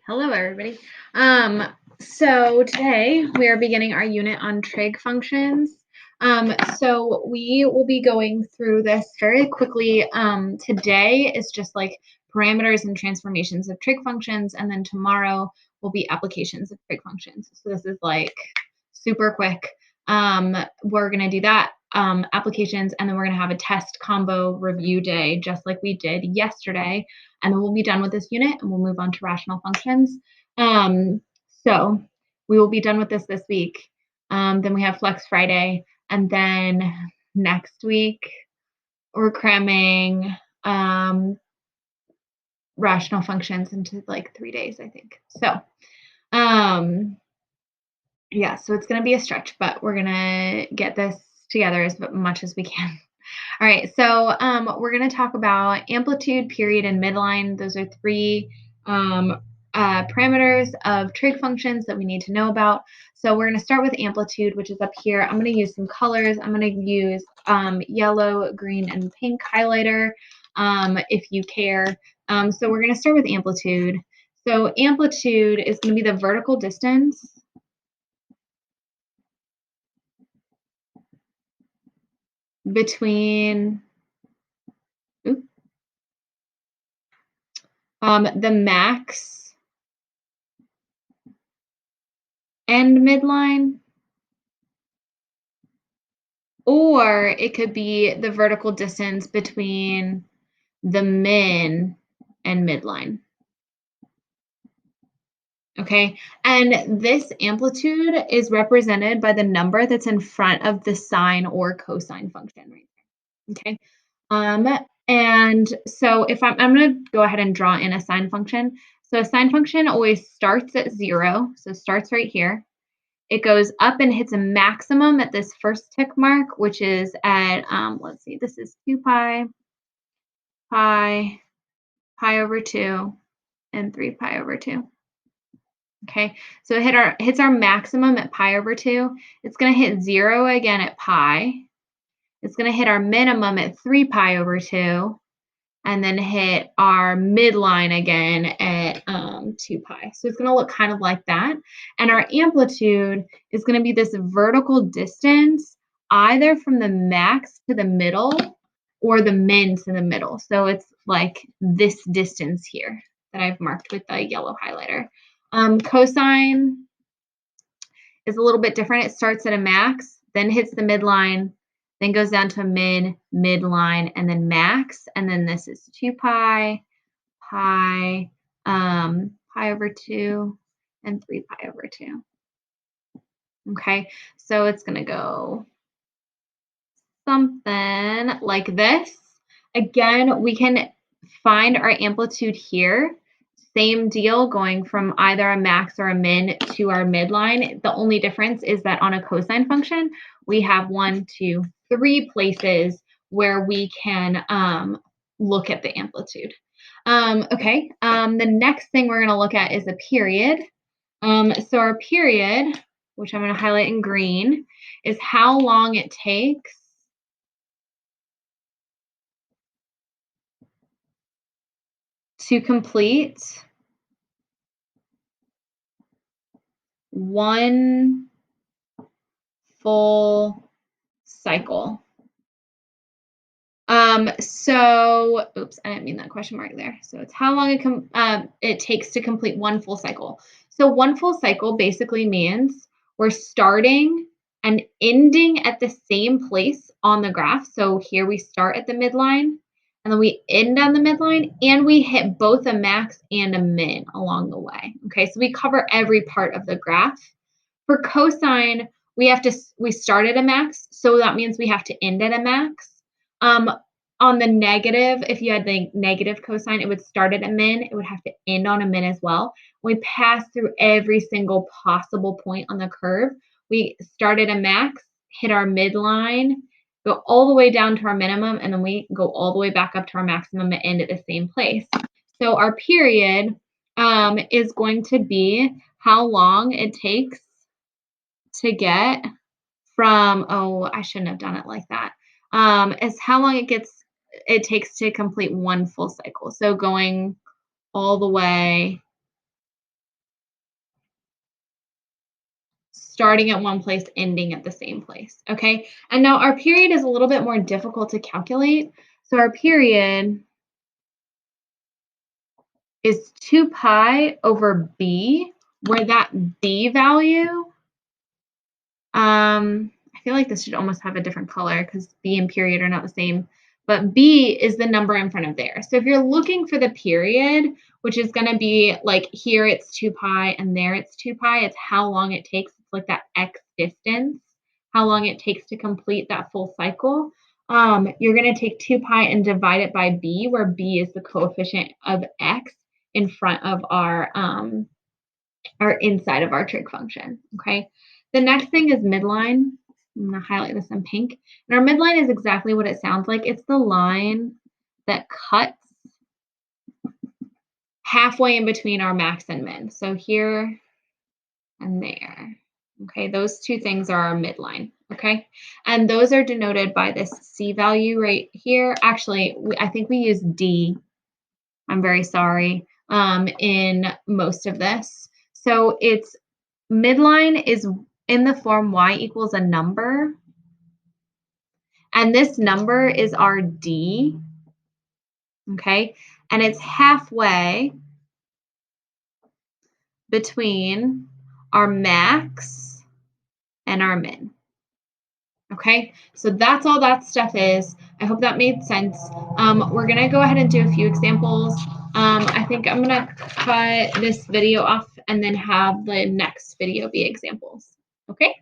Hello, everybody. So today we are beginning our unit on trig functions. So we will be going through this very quickly. Today is just like parameters and transformations of trig functions, and then tomorrow will be applications of trig functions. So this is like super quick. We're gonna do that, applications, and then we're gonna have a test combo review day, just like we did yesterday. And then we'll be done with this unit and we'll move on to rational functions. So we will be done with this week. Then we have Flex Friday. And then next week, we're cramming rational functions into like 3 days, I think. So, yeah, so it's going to be a stretch, but we're going to get this together as much as we can. All right, so we're going to talk about amplitude, period, and midline. Those are three parameters of trig functions that we need to know about. So we're going to start with amplitude, which is up here. I'm going to use some colors. I'm going to use yellow, green, and pink highlighter if you care. So we're going to start with amplitude. So amplitude is going to be the vertical distance between the max and midline, or it could be the vertical distance between the min and midline. Okay, and this amplitude is represented by the number that's in front of the sine or cosine function right there. Okay, and so if I'm going to go ahead and draw in a sine function. So a sine function always starts at 0, so it starts right here. It goes up and hits a maximum at this first tick mark, which is at, let's see, this is 2 pi, pi over 2, and 3 pi over 2. Okay, so it hits our maximum at pi over 2. It's going to hit 0 again at pi. It's going to hit our minimum at 3 pi over 2, and then hit our midline again at 2 pi. So it's going to look kind of like that. And our amplitude is going to be this vertical distance either from the max to the middle or the min to the middle. So it's like this distance here that I've marked with the yellow highlighter. Cosine is a little bit different. It starts at a max, then hits the midline, then goes down to a min, midline, and then max. And then this is 2 pi, pi, pi over 2, and 3 pi over 2. Okay, so it's going to go something like this. Again, we can find our amplitude here. Same deal going from either a max or a min to our midline. The only difference is that on a cosine function, we have 1, 2, 3 places where we can look at the amplitude. Okay, the next thing we're going to look at is a period. So our period, which I'm going to highlight in green, is how long it takes to complete one full cycle. So, oops, I didn't mean that question mark there. So it's how long it takes to complete one full cycle. So one full cycle basically means we're starting and ending at the same place on the graph. So here we start at the midline, and then we end on the midline, and we hit both a max and a min along the way. Okay, so we cover every part of the graph. For cosine, we start at a max, so that means we have to end at a max. On the negative, if you had the negative cosine, it would start at a min. It would have to end on a min as well. We pass through every single possible point on the curve. We start at a max, hit our midline, go all the way down to our minimum, and then we go all the way back up to our maximum and end at the same place. So our period is going to be how long it takes to get from, oh, I shouldn't have done it like that. Is how long it takes to complete one full cycle. So going all the way starting at one place, ending at the same place, okay? And now our period is a little bit more difficult to calculate. So our period is 2 pi over b, where that b value, I feel like this should almost have a different color because b and period are not the same, but b is the number in front of there. So if you're looking for the period, which is going to be like here it's 2 pi and there it's 2 pi, it's how long it takes. It's like that x distance, how long it takes to complete that full cycle. You're going to take 2 pi and divide it by b, where b is the coefficient of x in front of our inside of our trig function, okay? The next thing is midline. I'm going to highlight this in pink. And our midline is exactly what it sounds like. It's the line that cuts halfway in between our max and min. So here and there. Okay, those two things are our midline. Okay, and those are denoted by this C value right here. Actually, I think we use D. I'm very sorry. In most of this. So it's midline is in the form y equals a number. And this number is our D. Okay, and it's halfway between our max and our min. Okay, so that's all that stuff is. I hope that made sense. We're gonna go ahead and do a few examples. I think I'm gonna cut this video off and then have the next video be examples. Okay.